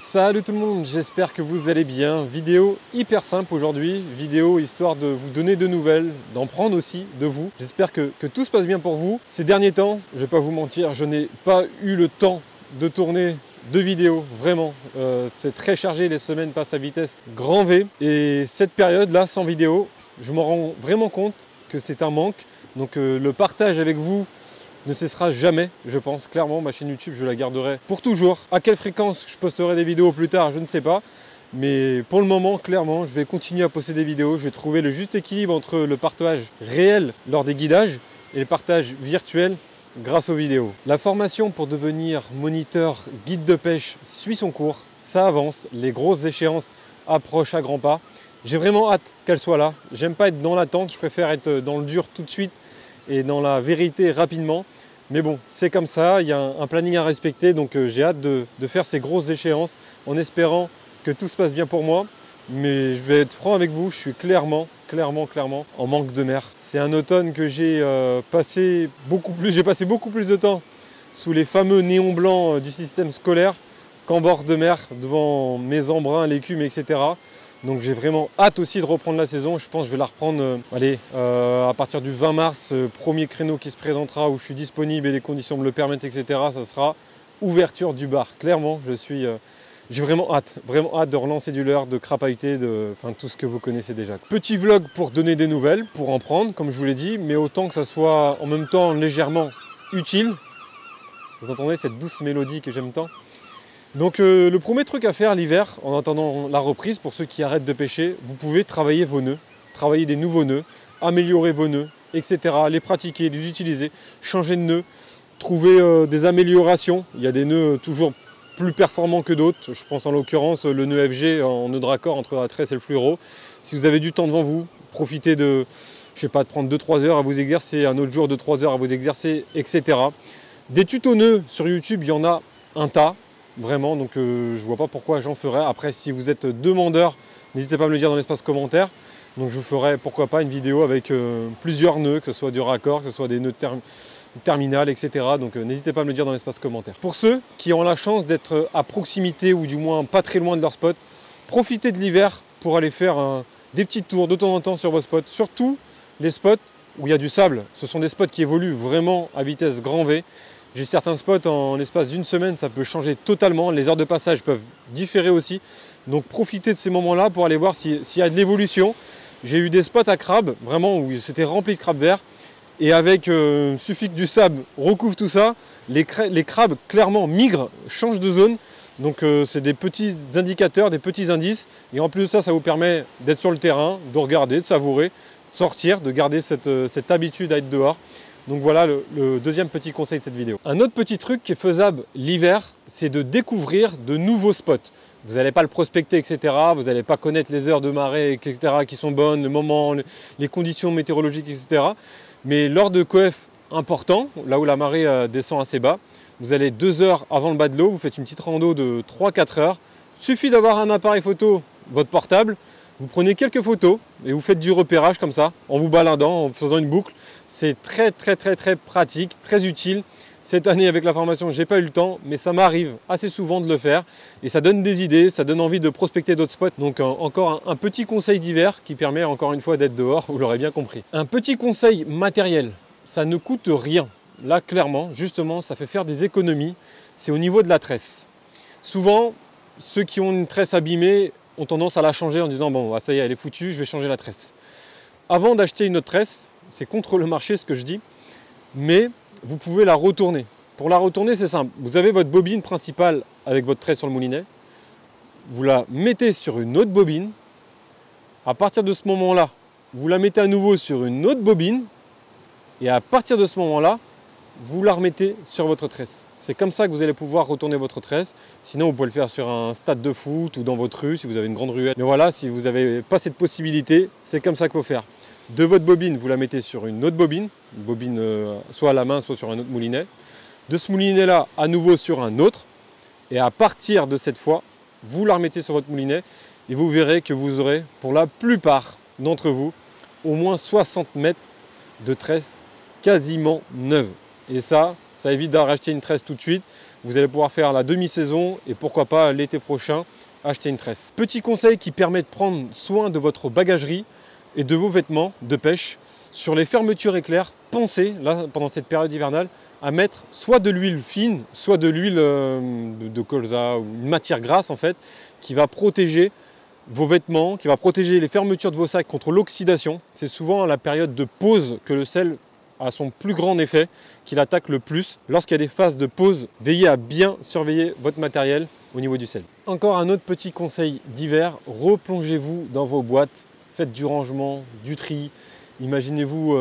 Salut tout le monde, j'espère que vous allez bien. Vidéo hyper simple aujourd'hui, vidéo histoire de vous donner de nouvelles, d'en prendre aussi de vous. J'espère que tout se passe bien pour vous. Ces derniers temps, je ne vais pas vous mentir, je n'ai pas eu le temps de tourner de vidéos, vraiment. C'est très chargé, les semaines passent à vitesse grand V. Et cette période-là, sans vidéo, je m'en rends vraiment compte que c'est un manque. Donc le partage avec vous ne cessera jamais, je pense. Clairement, ma chaîne YouTube, je la garderai pour toujours. À quelle fréquence je posterai des vidéos plus tard, je ne sais pas. Mais pour le moment, clairement, je vais continuer à poster des vidéos. Je vais trouver le juste équilibre entre le partage réel lors des guidages et le partage virtuel grâce aux vidéos. La formation pour devenir moniteur guide de pêche suit son cours. Ça avance, les grosses échéances approchent à grands pas. J'ai vraiment hâte qu'elle soit là. J'aime pas être dans l'attente, je préfère être dans le dur tout de suite et dans la vérité rapidement. Mais bon, c'est comme ça, il y a un planning à respecter, donc j'ai hâte de faire ces grosses échéances en espérant que tout se passe bien pour moi. Mais je vais être franc avec vous, je suis clairement en manque de mer. C'est un automne que j'ai passé beaucoup plus de temps sous les fameux néons blancs du système scolaire qu'en bord de mer, devant mes embruns, l'écume, etc. Donc j'ai vraiment hâte aussi de reprendre la saison. Je pense que je vais la reprendre à partir du 20 mars, premier créneau qui se présentera où je suis disponible et les conditions me le permettent, etc. Ça sera ouverture du bar. Clairement, j'ai vraiment hâte de relancer du leurre, de crapahuter, enfin tout ce que vous connaissez déjà. Petit vlog pour donner des nouvelles, pour en prendre, comme je vous l'ai dit, mais autant que ça soit en même temps légèrement utile. Vous entendez cette douce mélodie que j'aime tant? Donc le premier truc à faire l'hiver, en attendant la reprise, pour ceux qui arrêtent de pêcher, vous pouvez travailler vos nœuds, travailler des nouveaux nœuds, améliorer vos nœuds, etc. Les pratiquer, les utiliser, changer de nœud, trouver des améliorations. Il y a des nœuds toujours plus performants que d'autres. Je pense en l'occurrence le nœud FG en nœud de raccord entre la tresse et le fluoro. Si vous avez du temps devant vous, profitez de, je sais pas, de prendre 2-3 heures à vous exercer, un autre jour de 3 heures à vous exercer, etc. Des tutos nœuds sur YouTube, il y en a un tas. Vraiment, donc je ne vois pas pourquoi j'en ferais. Après, si vous êtes demandeur, n'hésitez pas à me le dire dans l'espace commentaire. Donc je vous ferai, pourquoi pas, une vidéo avec plusieurs nœuds, que ce soit du raccord, que ce soit des nœuds terminal, etc. Donc n'hésitez pas à me le dire dans l'espace commentaire. Pour ceux qui ont la chance d'être à proximité ou du moins pas très loin de leur spot, profitez de l'hiver pour aller faire des petits tours de temps en temps sur vos spots. Surtout les spots où il y a du sable. Ce sont des spots qui évoluent vraiment à vitesse grand V. J'ai certains spots en l'espace d'une semaine, ça peut changer totalement. Les heures de passage peuvent différer aussi. Donc profitez de ces moments-là pour aller voir s'il y a de l'évolution. J'ai eu des spots à crabes, vraiment, où c'était rempli de crabes verts. Et avec, suffit que du sable recouvre tout ça, les crabes clairement migrent, changent de zone. Donc c'est des petits indicateurs, des petits indices. Et en plus de ça, ça vous permet d'être sur le terrain, de regarder, de savourer, de sortir, de garder cette habitude à être dehors. Donc voilà le deuxième petit conseil de cette vidéo. Un autre petit truc qui est faisable l'hiver, c'est de découvrir de nouveaux spots. Vous n'allez pas le prospecter, etc. Vous n'allez pas connaître les heures de marée, etc. qui sont bonnes, le moment, les conditions météorologiques, etc. Mais lors de coef importants, là où la marée descend assez bas, vous allez 2 heures avant le bas de l'eau, vous faites une petite rando de 3-4 heures. Suffit d'avoir un appareil photo, votre portable, vous prenez quelques photos et vous faites du repérage comme ça, en vous baladant, en faisant une boucle. C'est très pratique, très utile. Cette année avec la formation, j'ai pas eu le temps, mais ça m'arrive assez souvent de le faire. Et ça donne des idées, ça donne envie de prospecter d'autres spots. Donc encore un petit conseil d'hiver qui permet encore une fois d'être dehors, vous l'aurez bien compris. Un petit conseil matériel, ça ne coûte rien. Là clairement, justement, ça fait faire des économies. C'est au niveau de la tresse. Souvent, ceux qui ont une tresse abîmée ont tendance à la changer en disant bon ça y est, elle est foutue, je vais changer la tresse. Avant d'acheter une autre tresse, c'est contre le marché ce que je dis, mais vous pouvez la retourner. Pour la retourner, c'est simple. Vous avez votre bobine principale avec votre tresse sur le moulinet, vous la mettez sur une autre bobine. À partir de ce moment-là, vous la mettez à nouveau sur une autre bobine et à partir de ce moment-là, vous la remettez sur votre tresse. C'est comme ça que vous allez pouvoir retourner votre tresse. Sinon, vous pouvez le faire sur un stade de foot ou dans votre rue si vous avez une grande ruelle. Mais voilà, si vous n'avez pas cette possibilité, c'est comme ça qu'il faut faire. De votre bobine, vous la mettez sur une autre bobine, soit à la main, soit sur un autre moulinet. De ce moulinet-là, à nouveau sur un autre. Et à partir de cette fois, vous la remettez sur votre moulinet et vous verrez que vous aurez, pour la plupart d'entre vous, au moins 60 mètres de tresse quasiment neuve. Et ça évite d'en racheter une tresse tout de suite vous allez pouvoir faire la demi-saison et pourquoi pas l'été prochain acheter une tresse. Petit conseil qui permet de prendre soin de votre bagagerie et de vos vêtements de pêche. Sur les fermetures éclairs, pensez, là, pendant cette période hivernale, à mettre soit de l'huile fine, soit de l'huile de colza ou une matière grasse en fait, qui va protéger vos vêtements, qui va protéger les fermetures de vos sacs contre l'oxydation. C'est souvent à la période de pause que le sel a son plus grand effet, qu'il attaque le plus. Lorsqu'il y a des phases de pause, veillez à bien surveiller votre matériel au niveau du sel. Encore un autre petit conseil d'hiver, replongez-vous dans vos boîtes, faites du rangement, du tri, imaginez-vous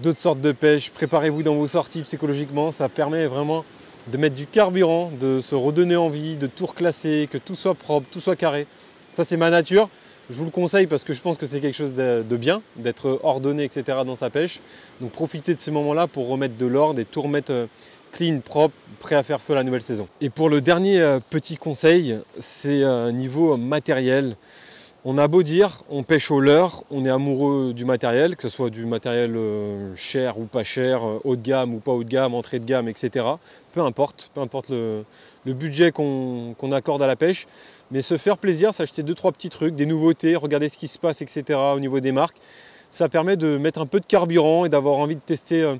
d'autres sortes de pêche, préparez-vous dans vos sorties psychologiquement, ça permet vraiment de mettre du carburant, de se redonner envie, de tout reclasser, que tout soit propre, tout soit carré. Ça c'est ma nature, je vous le conseille parce que je pense que c'est quelque chose de bien, d'être ordonné, etc. dans sa pêche. Donc profitez de ces moments-là pour remettre de l'ordre et tout remettre clean, propre, prêt à faire feu la nouvelle saison. Et pour le dernier petit conseil, c'est niveau matériel. On a beau dire, on pêche au leurre, on est amoureux du matériel, que ce soit du matériel cher ou pas cher, haut de gamme ou pas haut de gamme, entrée de gamme, etc. Peu importe le budget qu'on accorde à la pêche. Mais se faire plaisir, s'acheter 2-3 petits trucs, des nouveautés, regarder ce qui se passe, etc. au niveau des marques. Ça permet de mettre un peu de carburant et d'avoir envie de tester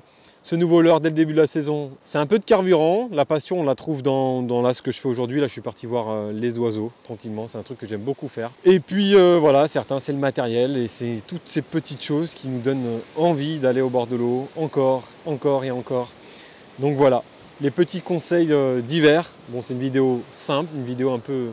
ce nouveau leurre dès le début de la saison. C'est un peu de carburant, la passion on la trouve dans là, ce que je fais aujourd'hui. Là je suis parti voir les oiseaux tranquillement, c'est un truc que j'aime beaucoup faire. Et puis voilà, certains c'est le matériel et c'est toutes ces petites choses qui nous donnent envie d'aller au bord de l'eau encore et encore. Donc voilà, les petits conseils d'hiver. Bon, c'est une vidéo simple, une vidéo un peu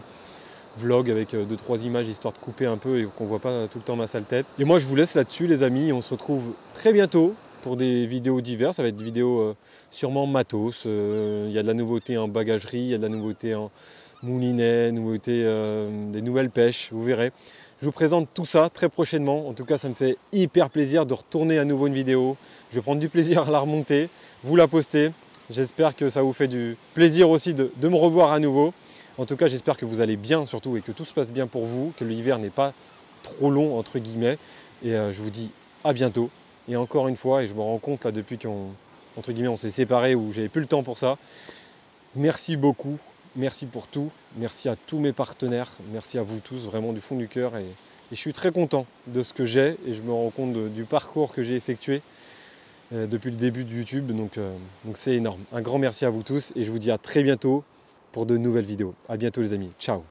vlog avec 2-3 images histoire de couper un peu et qu'on ne voit pas tout le temps ma sale tête. Et moi je vous laisse là-dessus les amis, on se retrouve très bientôt pour des vidéos diverses. Ça va être des vidéos sûrement matos, il y a de la nouveauté en bagagerie, il y a de la nouveauté en moulinet, des nouvelles pêches, vous verrez. Je vous présente tout ça très prochainement. En tout cas ça me fait hyper plaisir de retourner à nouveau une vidéo. Je vais prendre du plaisir à la remonter, vous la poster. J'espère que ça vous fait du plaisir aussi de me revoir à nouveau. En tout cas, j'espère que vous allez bien surtout et que tout se passe bien pour vous, que l'hiver n'est pas trop long entre guillemets. Et je vous dis à bientôt. Et encore une fois, et je me rends compte là depuis on s'est séparés ou j'avais plus le temps pour ça. Merci beaucoup, merci pour tout, merci à tous mes partenaires, merci à vous tous vraiment du fond du cœur. Et je suis très content de ce que j'ai et je me rends compte du parcours que j'ai effectué depuis le début de YouTube. Donc c'est énorme. Un grand merci à vous tous et je vous dis à très bientôt pour de nouvelles vidéos. À bientôt les amis. Ciao.